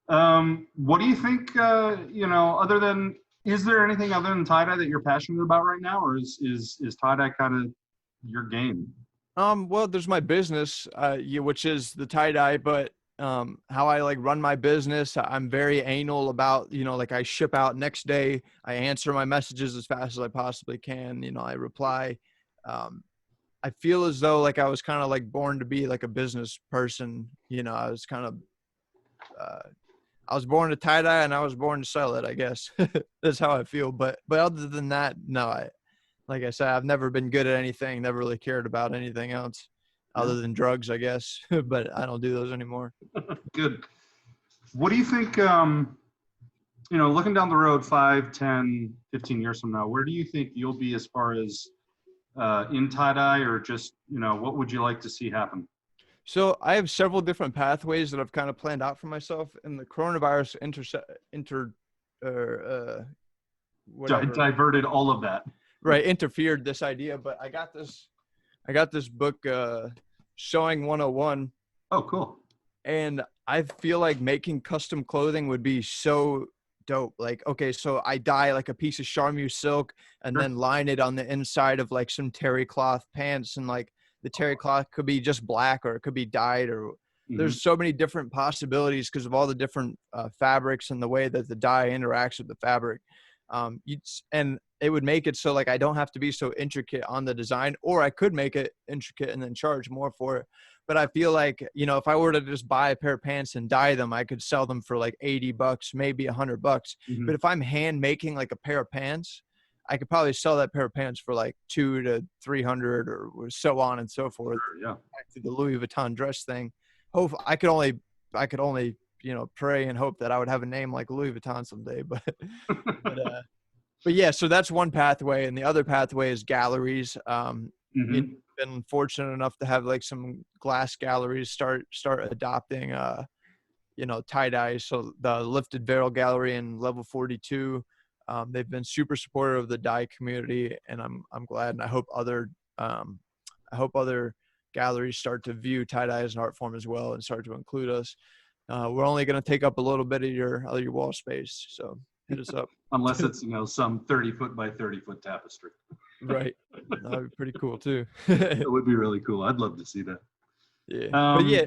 What do you think? Other than, is there anything other than tie dye that you're passionate about right now, or is tie dye kind of your game? Well, there's my business, which is the tie dye, but how I like run my business, I'm very anal about, you know, like I ship out next day, I answer my messages as fast as I possibly can, you know, I reply. Um, I feel as though like I was kind of like born to be like a business person, you know, uh, I was born to tie dye and I was born to sell it, I guess. That's how I feel. But other than that, no, like I said, I've never been good at anything, never really cared about anything else Yeah, other than drugs, I guess. But I don't do those anymore. good. What do you think? Looking down the road 5, 10, 15 years from now, where do you think you'll be as far as in tie dye, or just, what would you like to see happen? So I have several different pathways that I've kind of planned out for myself, and the coronavirus inter whatever Diverted all of that. right interfered this idea. But I got this book, Showing 101, Oh, cool. and I feel like making custom clothing would be so dope. Like, okay, so I dye like a piece of charmeuse silk and Sure. then line it on the inside of like some terry cloth pants, and like the terry cloth could be just black or it could be dyed, or Hmm. there's so many different possibilities because of all the different fabrics and the way that the dye interacts with the fabric. And it would make it so like I don't have to be so intricate on the design, or I could make it intricate and then charge more for it. But I feel like, you know, if I were to just buy a pair of pants and dye them, I could sell them for like $80, maybe $100. Hmm. But if I'm hand making like a pair of pants, I could probably sell that pair of pants for like 200 to 300, or so on and so forth. Sure. Yeah. Back to the Louis Vuitton dress thing. Hope I could only, you know, pray and hope that I would have a name like Louis Vuitton someday. But but yeah, so that's one pathway, and the other pathway is galleries. Hmm. Been fortunate enough to have like some glass galleries start adopting, you know, tie dye. So the Lifted Barrel Gallery in Level 42, they've been super supportive of the dye community, and I'm glad, and um, I hope other galleries start to view tie dye as an art form as well and start to include us. We're only going to take up a little bit of your wall space, so hit us up. Unless it's, some 30-foot by 30-foot tapestry. Right. That would be pretty cool too. That would be really cool. I'd love to see that. Yeah. But Um, yeah,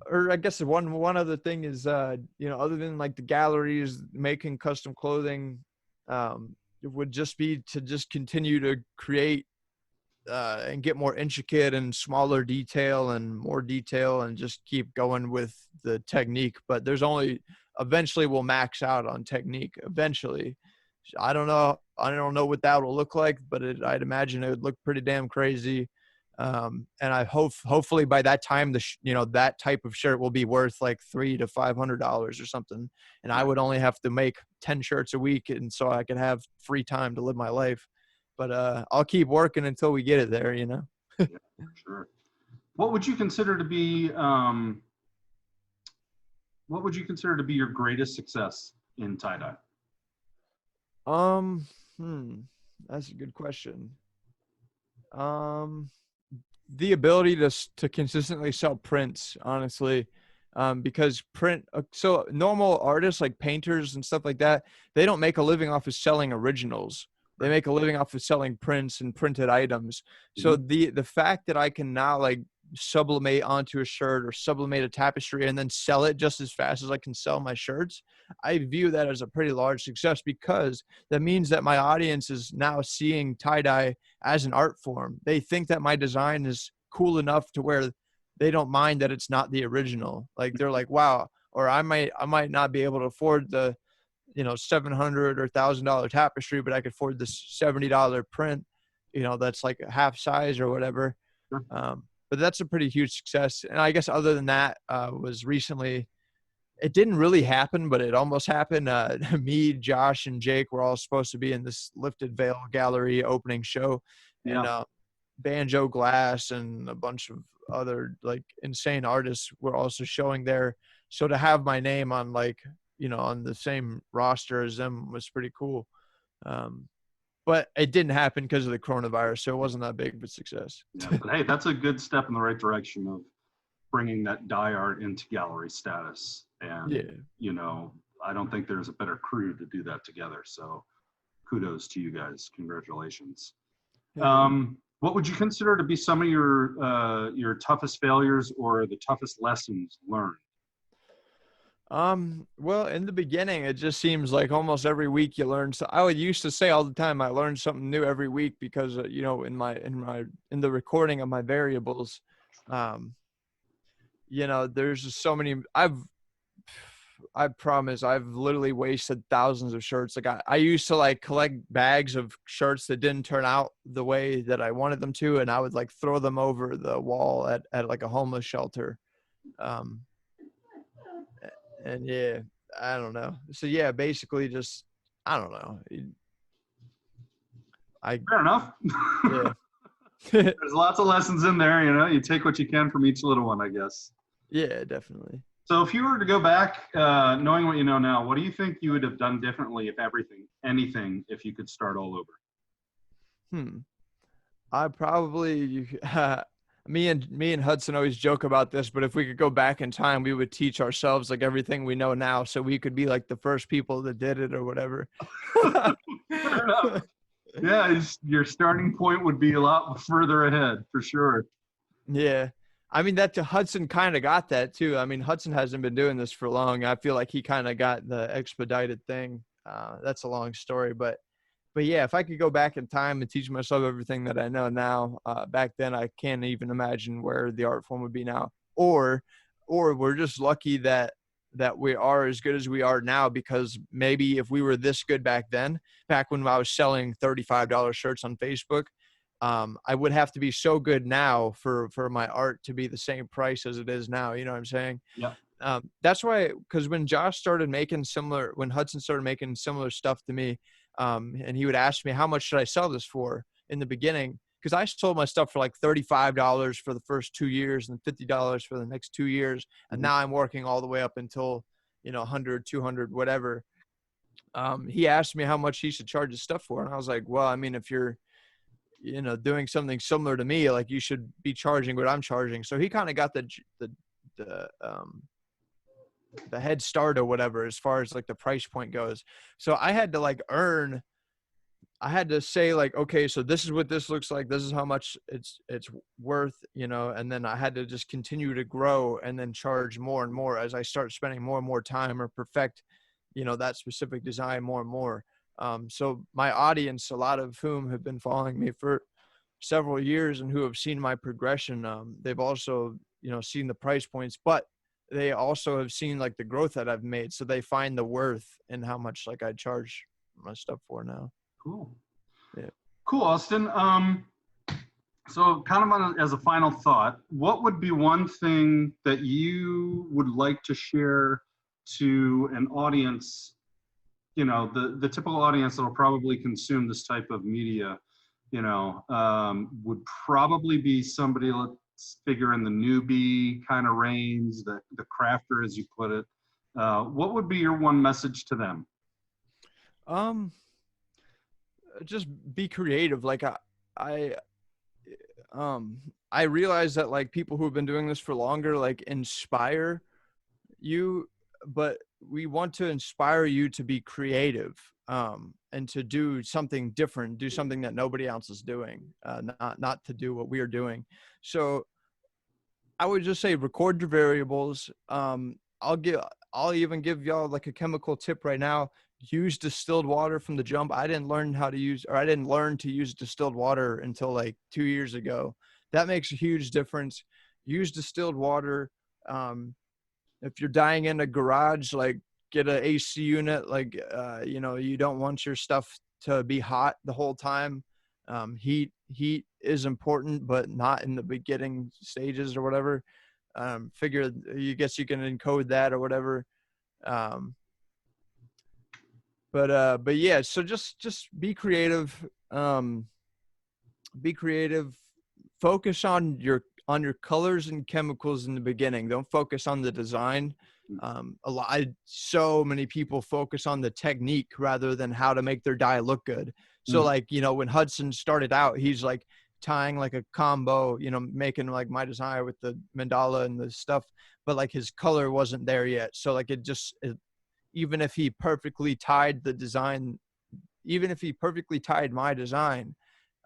or I guess one other thing is, you know, other than like the galleries making custom clothing, it would just be to just continue to create and get more intricate and smaller detail and more detail, and just keep going with the technique. But there's only, eventually we'll max out on technique eventually. I don't know what that will look like, but I'd imagine it would look pretty damn crazy. And I hopefully by that time, you know, that type of shirt will be worth like $300 to $500 or something. And I would only have to make 10 shirts a week. And so I could have free time to live my life, but, I'll keep working until we get it there, you know? yeah, for sure. What would you consider to be, your greatest success in tie dye? Um, hmm, that's a good question. Um, the ability to consistently sell prints, honestly, because so normal artists like painters and stuff like that, they don't make a living off of selling originals. They Right. make a living off of selling prints and printed items. So Mhm. the fact that I can now like sublimate onto a shirt or sublimate a tapestry and then sell it just as fast as I can sell my shirts, I view that as a pretty large success, because that means that my audience is now seeing tie-dye as an art form. They think that my design is cool enough to where they don't mind that it's not the original. Like they're like, wow, or I might not be able to afford the, $700 or $1,000 tapestry, but I could afford this $70 print, that's like a half size or whatever. Sure. But that's a pretty huge success. And I guess other than that, was recently, it didn't really happen, but it almost happened. Me, Josh, and Jake were all supposed to be in this Lifted Veil Gallery opening show, and Yeah. Banjo Glass and a bunch of other like insane artists were also showing there. So to have my name on on the same roster as them was pretty cool. But it didn't happen because of the coronavirus, so it wasn't that big of a success. Yeah. But hey, that's a good step in the right direction of bringing that die art into gallery status. And, Yeah. I don't think there's a better crew to do that together. So kudos to you guys. Congratulations. What would you consider to be some of your toughest failures or the toughest lessons learned? Well, in the beginning, it just seems like almost every week you learn. So I would used to say all the time, I learned something new every week because, in the recording of my variables, there's just so many, I promise I've literally wasted thousands of shirts. Like I used to like collect bags of shirts that didn't turn out the way that I wanted them to. And I would like throw them over the wall at like a homeless shelter. Um, and yeah, I don't know. So yeah, basically just, I don't know. Fair enough. Yeah. There's lots of lessons in there, you take what you can from each little one, I guess. Yeah, definitely. So if you were to go back, knowing what you know now, what do you think you would have done differently anything, if you could start all over? I probably, me and Hudson always joke about this, but if we could go back in time, we would teach ourselves like everything we know now, so we could be like the first people that did it or whatever. Fair enough. Yeah, your starting point would be a lot further ahead for sure. Yeah. I mean, Hudson kind of got that too. I mean, Hudson hasn't been doing this for long. I feel like he kind of got the expedited thing. That's a long story, but yeah, if I could go back in time and teach myself everything that I know now, back then, I can't even imagine where the art form would be now. Or we're just lucky that we are as good as we are now, because maybe if we were this good back then, back when I was selling $35 shirts on Facebook, I would have to be so good now for my art to be the same price as it is now. You know what I'm saying? Yeah. That's why, because when Hudson started making similar stuff to me, and he would ask me, how much should I sell this for in the beginning? Because I sold my stuff for like $35 for the first 2 years and $50 for the next 2 years. And now I'm working all the way up until, 100, 200, whatever. He asked me how much he should charge his stuff for. And I was like, well, I mean, if you're, doing something similar to me, like you should be charging what I'm charging. So he kind of got the head start or whatever, as far as like the price point goes. So I had to say like, okay, so this is what this looks like. This is how much it's worth, and then I had to just continue to grow and then charge more and more as I start spending more and more time or perfect, that specific design more and more. So my audience, a lot of whom have been following me for several years and who have seen my progression, they've also, seen the price points, but they also have seen like the growth that I've made. So they find the worth in how much like I charge my stuff for now. Cool. Yeah. Cool, Austin. So kind of as a final thought, what would be one thing that you would like to share to an audience, the typical audience that will probably consume this type of media, would probably be somebody, let's figure in the newbie kind of range, the crafter, as you put it. What would be your one message to them? Just be creative. Like I realize that like people who have been doing this for longer, like inspire you, but we want to inspire you to be creative, and to do something different, do something that nobody else is doing, not to do what we are doing. So I would just say record your variables. I'll give, I'll even give y'all like a chemical tip right now. Use distilled water from the jump. I didn't learn how to use, or I didn't learn to use distilled water until like 2 years ago. That makes a huge difference. Use distilled water. Um, if you're dying in a garage, like get an AC unit. Like, you know, you don't want your stuff to be hot the whole time. Heat is important, but not in the beginning stages or whatever. Figure, you guess you can encode that or whatever. Um, but yeah, so just be creative. Be creative. Focus on your colors and chemicals in the beginning. Don't focus on the design. So many people focus on the technique rather than how to make their dye look good. So Mm, like, you know, when Hudson started out, he's like tying like a combo, you know, making like my design with the mandala and the stuff, but like his color wasn't there yet. So like even if he perfectly tied the design, even if he perfectly tied my design,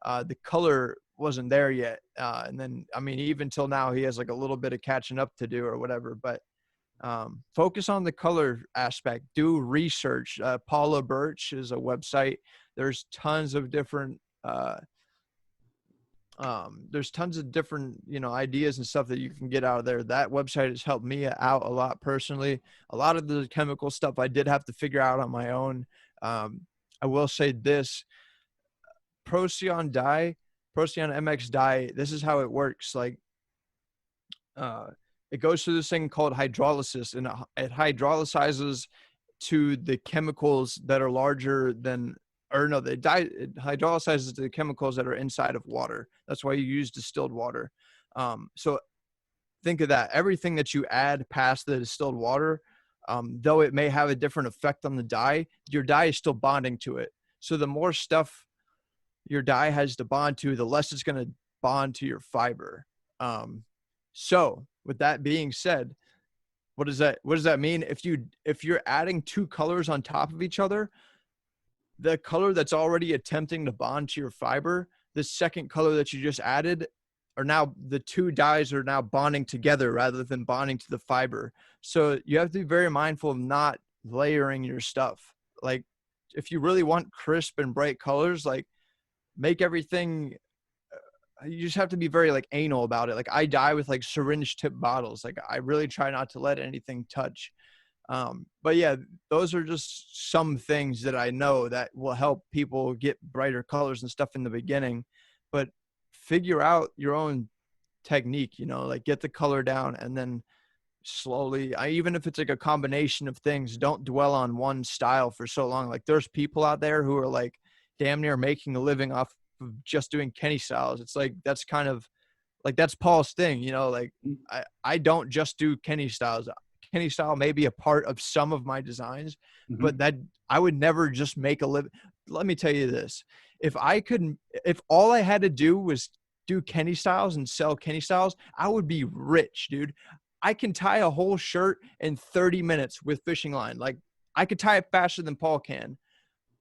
the color wasn't there yet. And then, I mean, even till now, he has like a little bit of catching up to do or whatever, but focus on the color aspect. Do research. Paula Birch is a website. There's tons of different, you know, ideas and stuff that you can get out of there. That website has helped me out a lot personally. A lot of the chemical stuff I did have to figure out on my own. I will say this, Procyon dye, Procyon MX dye, this is how it works. Like, uh, it goes through this thing called hydrolysis, and it hydrolyzes to the chemicals that are larger than, or no, it hydrolyzes to the chemicals that are inside of water. That's why you use distilled water. So think of that. Everything that you add past the distilled water, though it may have a different effect on the dye, your dye is still bonding to it. So the more stuff your dye has to bond to, the less it's going to bond to your fiber. So with that being said, what does that mean? If you're adding two colors on top of each other, the color that's already attempting to bond to your fiber, the second color that you just added, are now, the two dyes are now bonding together rather than bonding to the fiber. So you have to be very mindful of not layering your stuff. Like, if you really want crisp and bright colors, like, make everything, you just have to be very like anal about it. Like, I dye with like syringe tip bottles. Like, I really try not to let anything touch. But yeah, those are just some things that I know that will help people get brighter colors and stuff in the beginning. But figure out your own technique, you know, like get the color down, and then slowly, even if it's like a combination of things, don't dwell on one style for so long. Like, there's people out there who are like damn near making a living off of just doing Kenny styles. It's like, that's kind of like, that's Paul's thing, you know, like, mm, I don't just do Kenny styles. Kenny style may be a part of some of my designs, mhm. but that, I would never just make a living. Let me tell you this. If all I had to do was do Kenny styles and sell Kenny styles, I would be rich, dude. I can tie a whole shirt in 30 minutes with fishing line. Like, I could tie it faster than Paul can.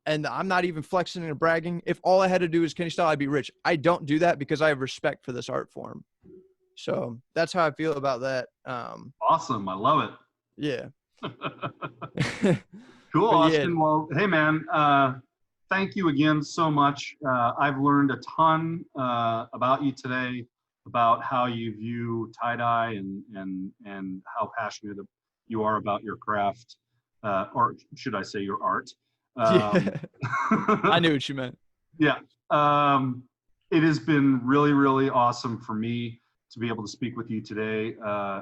And I'm not even flexing and bragging. If all I had to do is Kenny style, I'd be rich. I don't do that because I have respect for this art form. So that's how I feel about that. Awesome. I love Yeah. it. Cool, But yeah, Austin. Well, hey, man, thank you again so much. I've learned a ton about you today, about how you view tie-dye and how passionate you are about your craft, or should I say your art. Um, yeah. I knew what you meant. yeah. Um, it has been really, really awesome for me to be able to speak with you today.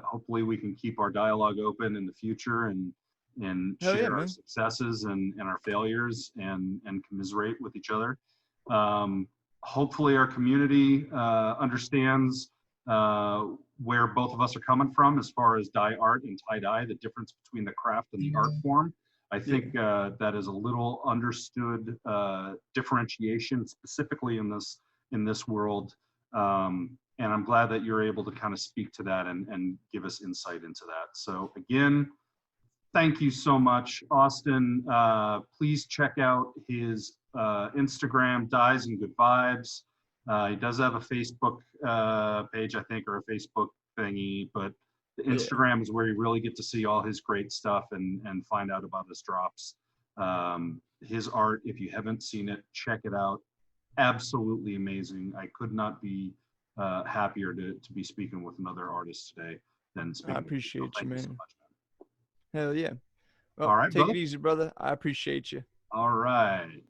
Hopefully we can keep our dialogue open in the future and Hell yeah, share our man. successes and our failures and commiserate with each other. Hopefully our community understands where both of us are coming from as far as dye art and tie-dye, the difference between the craft and the art form. I Yeah. think that is a little understood differentiation, specifically in this world. And I'm glad that you're able to kind of speak to that and give us insight into that. So again, thank you so much, Austin. Please check out his Instagram, Dyes and Good Vibes. He does have a Facebook page, I think, or a Facebook thingy, but the Yeah. Instagram is where you really get to see all his great stuff and find out about his drops. His art, if you haven't seen it, check it out. Absolutely amazing. I could not be happier to be speaking with another artist today than I speaking with you. So appreciate you, thank you so man. much, man. Hell yeah. Well, All right, take brother. it easy, brother. I appreciate you. All right.